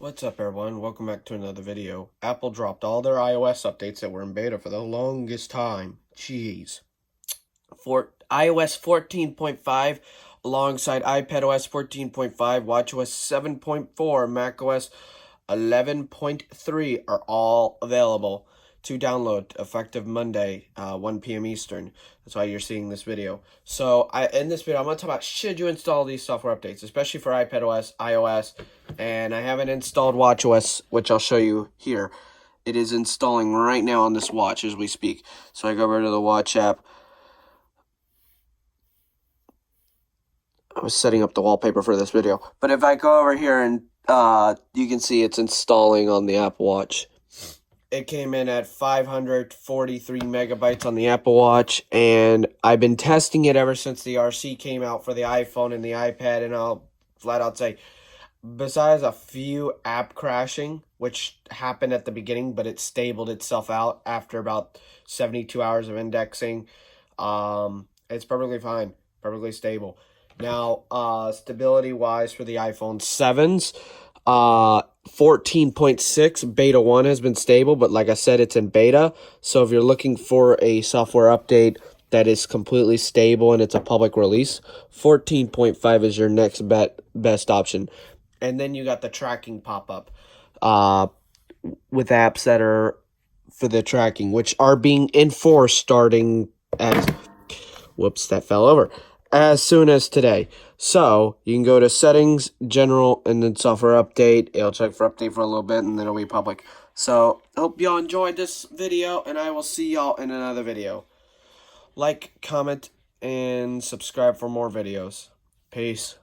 What's up, everyone? Welcome back to another video. Apple dropped all their iOS updates that were in beta for the longest time. Jeez. For iOS 14.5 alongside iPadOS 14.5, watchOS 7.4, macOS 11.3 are all available to download effective Monday, 1 p.m. Eastern. That's why you're seeing this video. So in this video, I'm going to talk about should you install these software updates, especially for iPadOS, iOS, and I haven't installed watchOS, which I'll show you here. It is installing right now on this watch as we speak. So I go over to the watch app. I was setting up the wallpaper for this video. But if I go over here and you can see it's installing on the Apple Watch. It came in at 543 megabytes on the Apple Watch, and I've been testing it ever since the RC came out for the iPhone and the iPad, and I'll flat out say, besides a few app crashing, which happened at the beginning, but it stabled itself out after about 72 hours of indexing, it's perfectly fine, perfectly stable. Now, stability-wise for the iPhone 7s, 14.6 beta 1 has been stable, but like I said, it's in beta. So if you're looking for a software update that is completely stable and it's a public release, 14.5 is your next best option. And then you got the tracking pop-up with apps that are for the tracking, which are being enforced starting as... Whoops, that fell over. As soon as today. So you can go to settings, general, and then software update. It'll check for update for a little bit, and then it'll be public. So hope y'all enjoyed this video, and I will see y'all in another video. Like, comment, and subscribe for more videos. Peace.